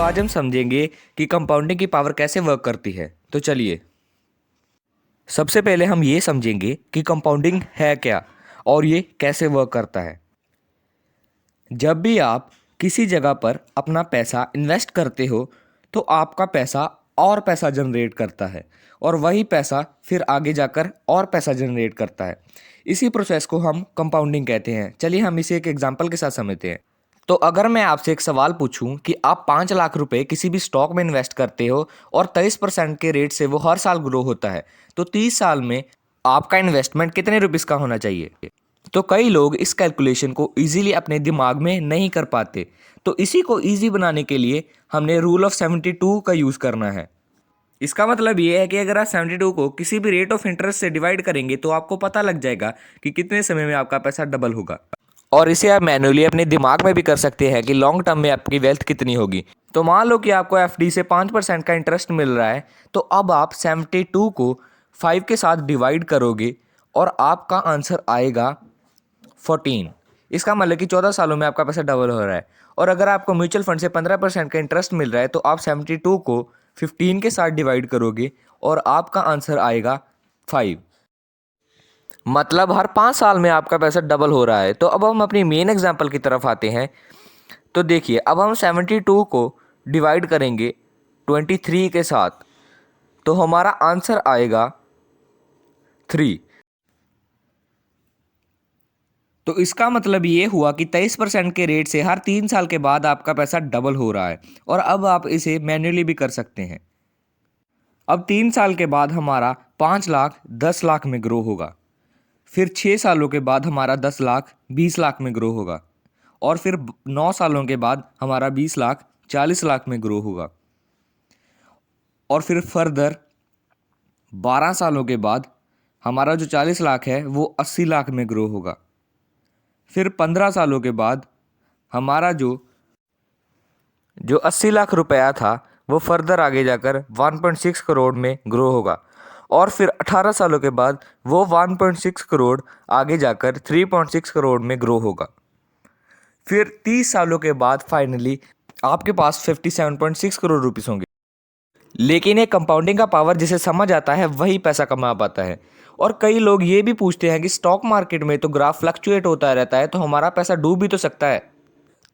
आज हम समझेंगे कि कंपाउंडिंग की पावर कैसे वर्क करती है। तो चलिए, सबसे पहले हम ये समझेंगे कि कंपाउंडिंग है क्या और ये कैसे वर्क करता है। जब भी आप किसी जगह पर अपना पैसा इन्वेस्ट करते हो तो आपका पैसा और पैसा जनरेट करता है और वही पैसा फिर आगे जाकर और पैसा जनरेट करता है। इसी प्रोसेस को हम कंपाउंडिंग कहते हैं। चलिए हम इसे एक एग्जांपल के साथ समझते हैं। तो अगर मैं आपसे एक सवाल पूछूं कि आप 5 लाख रुपए किसी भी स्टॉक में इन्वेस्ट करते हो और 23% के रेट से वो हर साल ग्रो होता है, तो 30 साल में आपका इन्वेस्टमेंट कितने रुपीस का होना चाहिए। तो कई लोग इस कैलकुलेशन को इजीली अपने दिमाग में नहीं कर पाते, तो इसी को इजी बनाने के लिए हमने रूल ऑफ 72 का यूज़ करना है। इसका मतलब ये है कि अगर आप 72 को किसी भी रेट ऑफ इंटरेस्ट से डिवाइड करेंगे तो आपको पता लग जाएगा कि कितने समय में आपका पैसा डबल होगा। और इसे आप मैन्युअली अपने दिमाग में भी कर सकते हैं कि लॉन्ग टर्म में आपकी वेल्थ कितनी होगी। तो मान लो कि आपको एफडी से 5% का इंटरेस्ट मिल रहा है, तो अब आप 72 को 5 के साथ डिवाइड करोगे और आपका आंसर आएगा 14। इसका मतलब कि 14 सालों में आपका पैसा डबल हो रहा है। और अगर आपको म्यूचुअल फंड से 15% का इंटरेस्ट मिल रहा है तो आप 72 को 15 के साथ डिवाइड करोगे और आपका आंसर आएगा 5। मतलब हर 5 साल में आपका पैसा डबल हो रहा है। तो अब हम अपनी मेन एग्जांपल की तरफ आते हैं। तो देखिए, अब हम 72 को डिवाइड करेंगे 23 के साथ, तो हमारा आंसर आएगा 3। तो इसका मतलब ये हुआ कि 23% के रेट से हर 3 साल के बाद आपका पैसा डबल हो रहा है। और अब आप इसे मैन्युअली भी कर सकते हैं। अब 3 साल के बाद हमारा 5 लाख 10 लाख में ग्रो होगा, फिर 6 सालों के बाद हमारा 10 लाख 20 लाख में ग्रो होगा, और फिर 9 सालों के बाद हमारा 20 लाख 40 लाख में ग्रो होगा, और फिर फर्दर 12 सालों के बाद हमारा जो 40 लाख है वो 80 लाख में ग्रो होगा। फिर 15 सालों के बाद हमारा जो 80 लाख रुपया था वो फर्दर आगे जाकर 1.6 करोड़ में ग्रो होगा, और फिर 18 सालों के बाद वो 1.6 करोड़ आगे जाकर 3.6 करोड़ में ग्रो होगा। फिर 30 सालों के बाद फाइनली आपके पास 57.6 करोड़ रुपीस होंगे। लेकिन ये कंपाउंडिंग का पावर जिसे समझ आता है वही पैसा कमा पाता है। और कई लोग ये भी पूछते हैं कि स्टॉक मार्केट में तो ग्राफ फ्लक्चुएट होता रहता है, तो हमारा पैसा डूब भी तो सकता है।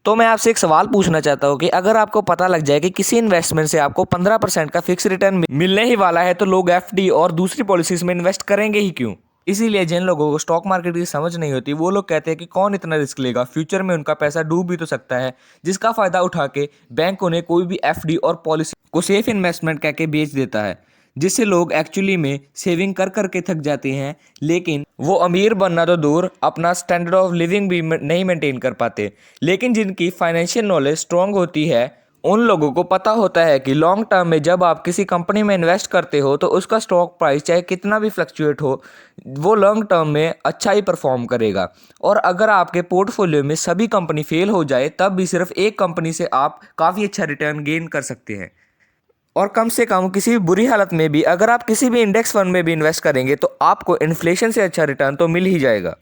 तो मैं आपसे एक सवाल पूछना चाहता हूँ कि अगर आपको पता लग जाए कि किसी इन्वेस्टमेंट से आपको 15% का फिक्स रिटर्न मिलने ही वाला है, तो लोग एफडी और दूसरी पॉलिसीज में इन्वेस्ट करेंगे ही क्यों। इसीलिए जिन लोगों को स्टॉक मार्केट की समझ नहीं होती वो लोग कहते हैं कि कौन इतना रिस्क लेगा, फ्यूचर में उनका पैसा डूब भी तो सकता है, जिसका फायदा उठा के बैंक उन्हें कोई भी एफडी और पॉलिसी को सेफ इन्वेस्टमेंट कह के बेच देता है, जिससे लोग एक्चुअली में सेविंग कर करके थक जाते हैं, लेकिन वो अमीर बनना तो दूर अपना स्टैंडर्ड ऑफ लिविंग भी नहीं मेंटेन कर पाते। लेकिन जिनकी फाइनेंशियल नॉलेज स्ट्रांग होती है उन लोगों को पता होता है कि लॉन्ग टर्म में जब आप किसी कंपनी में इन्वेस्ट करते हो तो उसका स्टॉक प्राइस चाहे कितना भी फ्लक्चुएट हो, वो लॉन्ग टर्म में अच्छा ही परफॉर्म करेगा। और अगर आपके पोर्टफोलियो में सभी कंपनी फेल हो जाए तब भी सिर्फ एक कंपनी से आप काफ़ी अच्छा रिटर्न गेन कर सकते हैं। और कम से कम किसी भी बुरी हालत में भी अगर आप किसी भी इंडेक्स फंड में भी इन्वेस्ट करेंगे तो आपको इन्फ्लेशन से अच्छा रिटर्न तो मिल ही जाएगा।